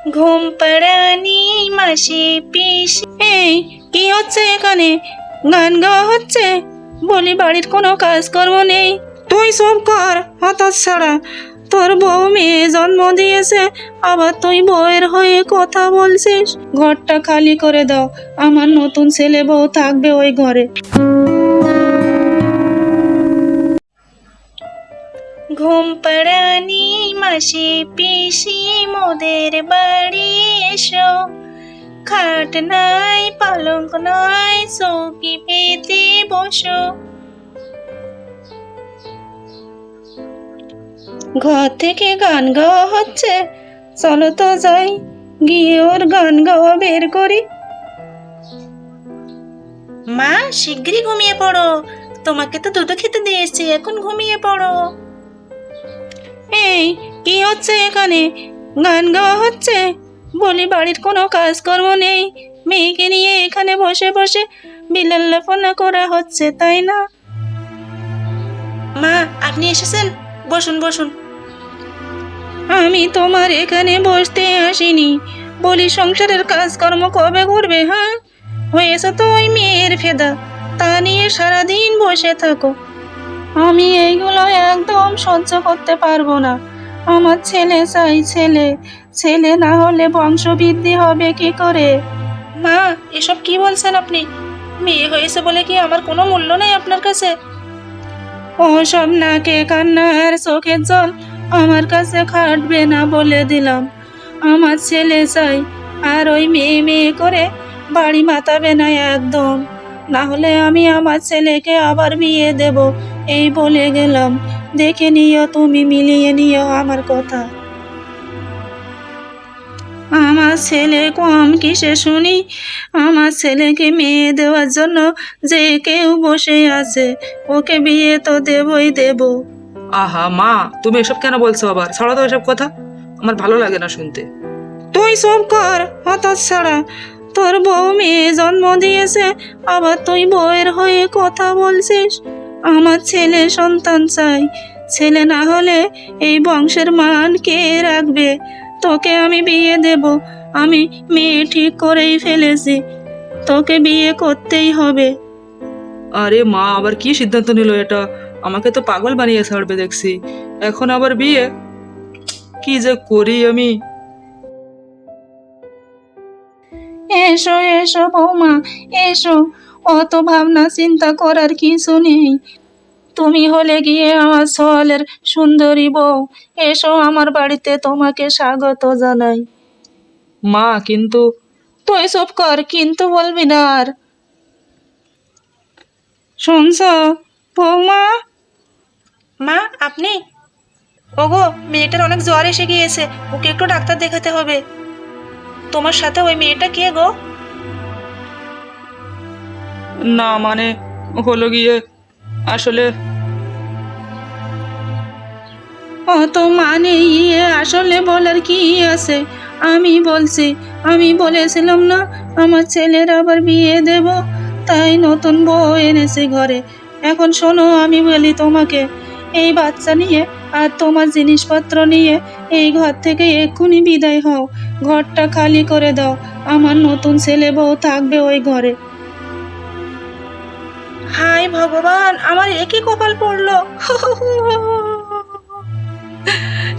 ঘুম পাড়ানি মাসি পিসি। এই কি হচ্ছে এখানে? গান গাওয়া হচ্ছে? বলি বাড়ির কোনো কাজকর্ম নেই? তুই সব কর হতচ্ছাড়া। তোর বউ মেয়ে জন্ম দিয়েছে, আবার তুই বউয়ের হয়ে কথা বলছিস? ঘরটা খালি করে দাও, আমার নতুন ছেলে বউ থাকবে ওই ঘরে। ঘুম পাড়ানি মাসি পিসি মোদের বাড়ি এসো। খাট নাই পালঙ্ক নাই, চৌকি পেতে বসো। ঘর থেকে গান গাওয়া হচ্ছে, চলো তো যাই, গিয়ে ওর গান গাওয়া বের করি। মা শিগগিরই ঘুমিয়ে পড়ো, তোমাকে তো দুধ খেতে দিয়েছি, এখন ঘুমিয়ে পড়ো। এই কি হচ্ছে এখানে? গান গাওয়া হচ্ছে? বলি বাড়ির কোনো কাজকর্ম নেই, মেয়েকে নিয়ে এখানে বসে বসে বিলাল্লাপনা করা হচ্ছে, তাই না? মা আপনি এসেছেন, বসুন বসুন। আমি তোমার এখানে বসতে আসিনি, বলি সংসারের কাজকর্ম কবে করবে? হ্যাঁ, হয়েছে তো ওই মেয়ের ফেদা, তা নিয়ে সারাদিন বসে থাকো। আমি এইগুলো একদম সহ্য করতে পারবো না। আমার ছেলে চাই, ছেলে। ছেলে না হলে বংশবৃদ্ধি হবে কি করে? মা এসব কি বলছেন আপনি? মেয়ে হয়েছে বলে কি আমার কোনো মূল্য নেই আপনার কাছে? ওসব নাকে কান্না আর চোখের জল আমার কাছে খাটবে না, বলে দিলাম। আমার ছেলে চাই, আর ওই মেয়ে মেয়ে করে বাড়ি মাতাবে না একদম। না হলে আমি আমার ছেলেকে আবার বিয়ে দেব, এই বলে গেলাম। দেখে নিও, তুমি মিলিয়ে নিও আমার কথা। আমার ছেলে কম কিসে শুনি? আমার ছেলেকে মেয়ে দেওয়ার জন্য যে কেউ বসে আছে, ওকে বিয়ে তো দেবই দেব। আহা মা, তুমি এসব কেন বলছো? আবার ছাড়ো তো এসব কথা, আমার ভালো লাগে না শুনতে। তুই সব কর হতচ্ছাড়া। তোর বউ মেয়ে জন্ম দিয়েছে, আবার তুই বউয়ের হয়ে কথা বলছিস? আমার ছেলে সন্তান চাই, ছেলে না হলে এই বংশের মান কে রাখবে? তোকে আমি বিয়ে দেব, আমি মেয়ে ঠিক করেই ফেলেছি, তোকে বিয়ে করতেই হবে। আরে মা, আবার কি সিদ্ধান্ত নিল এটা? আমাকে তো পাগল বানিয়ে ছাড়বে দেখছি। এখন আবার বিয়ে? কি যে করি আমি। এসো এসো বৌমা, এসো। অত ভাবনা চিন্তা করার কিছু নেই। তুমি হলে গিয়ে আমার সোয়ালের সুন্দরী বউ। এসো আমার বাড়িতে, তোমাকে স্বাগত জানাই। মা কিন্তু তুই চুপ কর, কিন্তু বলবি না আর। শুনছ বৌমা? মা আপনি? ওগো, মেয়েটার অনেক জ্বর এসে গিয়েছে, ওকে একটু ডাক্তার দেখাতে হবে। তোমার সাথে ওই মেয়েটা কে গো? না মানে হলো গিয়ে, আসলে অত মানে ইয়ে আসলে বলার কি আছে? আমি বলছি, আমি বলেছিলাম না আমার ছেলের আবার বিয়ে দেব, তাই নতুন বউ এনেছি ঘরে। এখন শোনো, আমি বলি তোমাকে, এই বাচ্চা নিয়ে আর তোমার জিনিসপত্র নিয়ে এই ঘর থেকে এক্ষুনি বিদায় হও। ঘরটা খালি করে দাও, আমার নতুন ছেলে বউ থাকবে ওই ঘরে। হায় ভগবান, আমার একই কপাল পড়লো।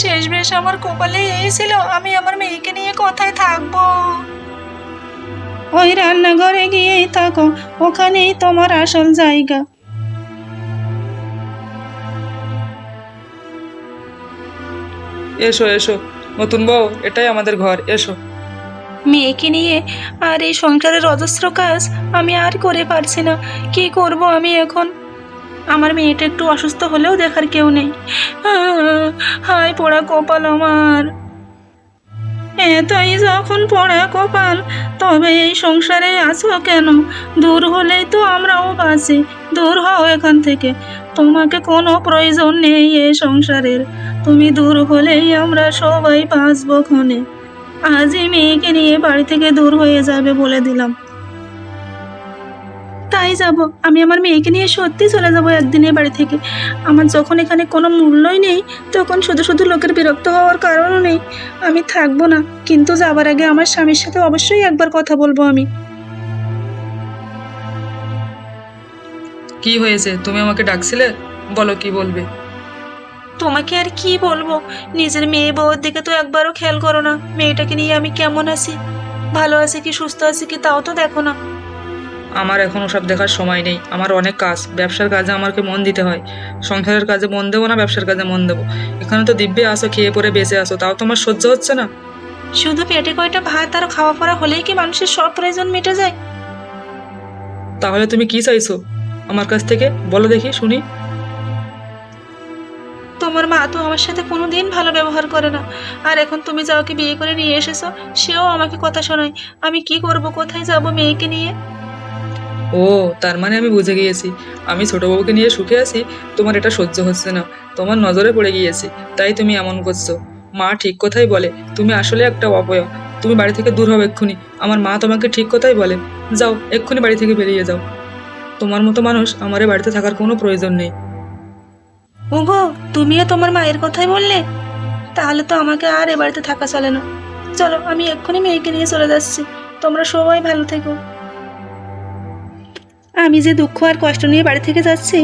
শেষ বেশ আমার কপালে এই ছিল, আমি আমার মেয়েকে নিয়ে কোথায় থাকবো? ওই রান্নাঘরে গিয়েই থাকো, ওখানেই তোমার আসল জায়গা। এসো এসো নতুন বউ, এটাই আমাদের ঘর, এসো। মেয়েকে নিয়ে আর এই সংসারের অজস্র কাজ আমি আর করে পারছি না। কি করব আমি এখন? আমার মেয়েটা একটু অসুস্থ হলেও দেখার কেউ নেই। হায় পোড়া কপাল আমার। এতই যখন পোড়া কপাল, তবে এই সংসারে আছো কেন? দূর হলেই তো আমরাও বাঁচি। দূর হও এখান থেকে, তোমাকে কোনো প্রয়োজন নেই এই সংসারের। তুমি দূর হলেই আমরা সবাই বাঁচবো ক্ষণে। আজই মেয়েকে নিয়ে বাড়ি থেকে দূর হয়ে যাবে বলে দিলাম। তাই যাব। আমি আমার মেয়েকে নিয়ে সত্যি চলে যাব একদিনে বাড়ি থেকে। আমার যখন এখানে কোনো মূল্যই নেই, তখন শুধু শুধু লোকের বিরক্ত হওয়ার কারণও নেই। আমি থাকবো না, কিন্তু যাবার আগে আমার স্বামীর সাথে অবশ্যই একবার কথা বলবো আমি। কি হয়েছে, তুমি আমাকে ডাকছিলে? বলো কি বলবে। তোমাকে আর কি বলবো, নিজের মেয়ে বউয়ের দিকে তো একবারও খেয়াল করো না। মেয়েটাকে নিয়ে আমি কেমন আছি, ভালো আছে কি সুস্থ আছে কি তাও তো দেখো না। আমার এখন ওসব দেখার সময় নেই। আমার অনেক কাজ, ব্যবসার কাজে আমাকে মন দিতে হয়। সংসারের কাজে মন দেবো না ব্যবসার কাজে মন দেবো? এখানে তো দিব্যে আসো, খেয়ে পরে বেঁচে আসো, তাও তোমার সহ্য হচ্ছে না? শুধু পেটে কয়টা ভাত আর খাওয়া পড়া হলেই কি মানুষের সব প্রয়োজন মিটে যায়? তাহলে তুমি কি চাইছো আমার কাছ থেকে, বলো দেখি শুনি। তোমার মা তো আমার সাথে কোনোদিন ভালো ব্যবহার করে না, আর এখন তুমি যাওকে বিয়ে করে নিয়ে এসেছো, সেও আমাকে কথা শোনায়। আমি কি করব, কোথায় যাব মেয়েকে নিয়ে? ও, তার মানে আমি বুঝে গিয়েছি। আমি ছোট বউকে নিয়ে সুখে আছি, তোমার এটা সহ্য হচ্ছে না, তোমার নজরে পড়ে গিয়েছি, তাই তুমি এমন করছো। মা ঠিক কথাই বলে, তুমি আসলে একটা অপয়া। তুমি বাড়ি থেকে দূর হও এক্ষুনি। আমার মা তোমাকে ঠিক কথাই বলে। যাও, এক্ষুনি বাড়ি থেকে বেরিয়ে যাও। তোমার মতো মানুষ আমার এ বাড়িতে থাকার কোনো প্রয়োজন নেই। ওগো, তুমিও তোমার মায়ের কথাই বললে? তাহলে তো আমাকে আর এ বাড়িতে থাকা চলে না। চলো, আমি এক্ষুনি মেয়েকে নিয়ে চলে যাচ্ছি। তোমরা সবাই ভালো থেকো। আমি যে দুঃখ আর কষ্ট নিয়ে বাড়ি থেকে যাচ্ছি,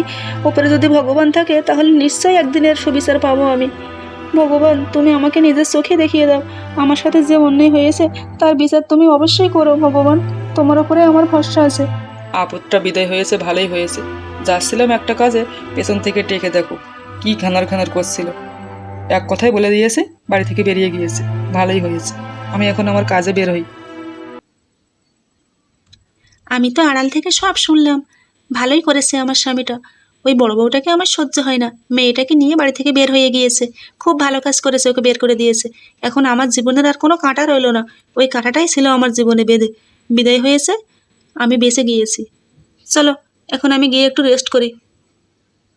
ওপরে যদি ভগবান থাকে তাহলে নিশ্চয়ই একদিনের সুবিচার পাবো আমি। ভগবান, তুমি আমাকে নিজের চোখে দেখিয়ে দাও। আমার সাথে যে অন্যায় হয়েছে তার বিচার তুমি অবশ্যই করো ভগবান। তোমার উপরে আমার ভরসা আছে। আপদটা বিদায় হয়েছে, ভালোই হয়েছে। যাচ্ছিলাম একটা কাজে, পেছন থেকে ডেকে দেখো কি খানার খানার করছিল। এক কথাই বলে দিয়েছে, বাড়ি থেকে বেরিয়ে গিয়েছে। ভালোই হয়েছে, আমি এখন আমার কাজে বের হই। আমি তো আড়াল থেকে সব শুনলাম। ভালোই করেছে আমার স্বামীটা। ওই বড় বউটাকে আমার সহ্য হয় না, মেয়েটাকে নিয়ে বাড়ি থেকে বের হয়ে গিয়েছে। খুব ভালো কাজ করেছে, ওকে বের করে দিয়েছে। এখন আমার জীবনের আর কোনো কাঁটা রইলো না। ওই কাঁটাটাই ছিল আমার জীবনে বেঁধে। বিদায় হয়েছে, আমি বেঁচে গিয়েছি। চলো, এখন আমি গিয়ে একটু রেস্ট করি।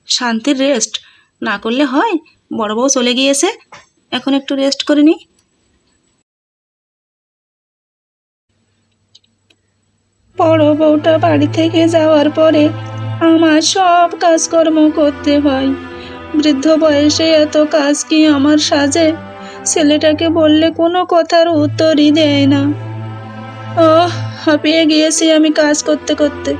শান্তির রেস্ট না করলে হয়? বড় বউ চলে গিয়েছে, এখন একটু রেস্ট করে নিই। বড় বউটা বাড়ি থেকে যাওয়ার পরে আমার সব কাজকর্ম করতে হয়। বৃদ্ধ বয়সে এত কাজ কি আমার সাজে? ছেলেটাকে বললে কোনো কথার উত্তরই দেয় না। ওহ, হাঁপিয়ে গিয়েছি আমি কাজ করতে করতে।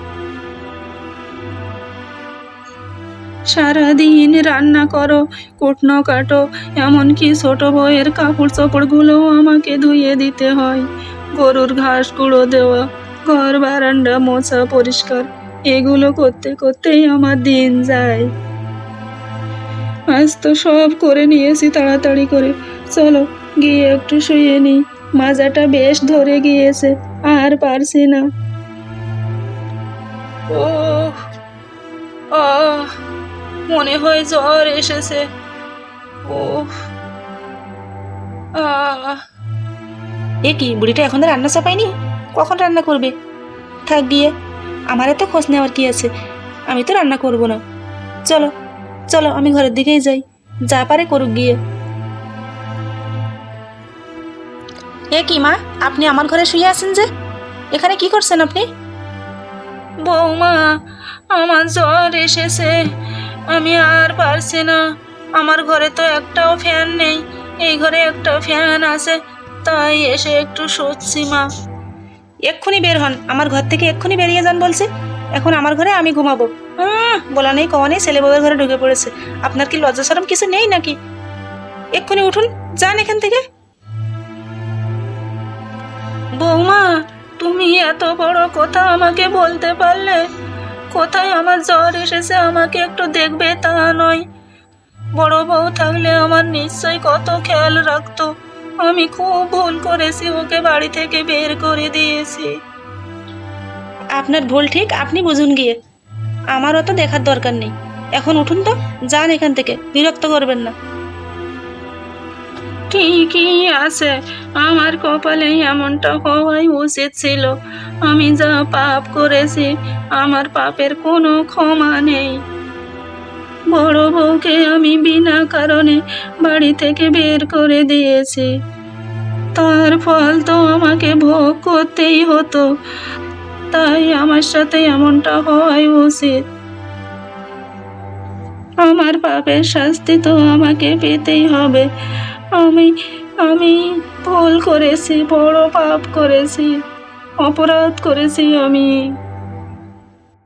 সারাদিন রান্না করো, কুটনো কাটো, এমনকি ছোট বউয়ের কাপড় চোপড়গুলোও আমাকে ধুয়ে দিতে হয়। গরুর ঘাস গুঁড়ো দেওয়া, ঘর বারান্দা মোছা পরিষ্কার, এগুলো করতে করতেই আমার দিন যায়। আজ তো সব করে নিয়েছি তাড়াতাড়ি করে। চলো, গিয়ে একটু শুয়ে নিই। মাজাটা বেশ ধরে গিয়েছে, আর পারছি না। ও, আহ, মনে হয় জ্বর এসেছে। ওহ, আহ। এ কি, বুড়িটা এখনো রান্না চাপায়নি? কখন রান্না করবে? থাক গিয়ে, আমার এত খোঁজ নেওয়ার কি আছে? আমি তো রান্না করব না। চলো চলো, আমি ঘরের দিকেই যাই। যা পারে করুক গিয়ে। এ কি মা, আপনি আমার ঘরে শুয়ে আছেন যে? এখানে কি করছেন আপনি? বৌমা, আমার জ্বর এসেছে, আমি আর পারছি না। আমার ঘরে তো একটাও ফ্যান নেই, এই ঘরে একটা ফ্যান আছে, তাই এসে একটু শুচ্ছি মা। এক্ষুনি বের হন আমার ঘর থেকে, এক্ষুনি বেরিয়ে যান বলছি। এখন আমার ঘরে আমি ঘুমাবো। বলা নেই কওয়া নেই, ছেলে বউয়ের ঘরে ঢুকে পড়েছে। আপনার কি লজ্জা শরম কিছু নেই নাকি? এক্ষুনি উঠুন, যান এখান থেকে। বৌমা, তুমি এত বড় কথা আমাকে বলতে পারলে? কোথায় আমার জ্বর এসেছে আমাকে একটু দেখবে তা নয়। বড় বউ থাকলে আমার নিশ্চয়ই কত খেয়াল রাখতো। আমি খুব ভুল করেছি, ওকে বাড়ি থেকে বের করে দিয়েছি। আপনার ভুল ঠিক আপনি বুঝুন গিয়ে, আমার অত দেখার দরকার নেই। এখন উঠুন তো, যান এখান থেকে, বিরক্ত করবেন না। ঠিকই আছে, আমার কপালে এমনটা হওয়াই উচিত ছিল। আমি যা পাপ করেছি, আমার পাপের কোনো ক্ষমা নেই। বড় বউকে আমি বিনা কারণে বাড়ি থেকে বের করে দিয়েছি, তার ফল তো আমাকে ভোগ করতেই হতো। তাই আমার সাথে এমনটা হওয়াই উচিত। আমার পাপের শাস্তি তো আমাকে পেতেই হবে। আমি আমি ভুল করেছি, বড় পাপ করেছি, অপরাধ করেছি আমি।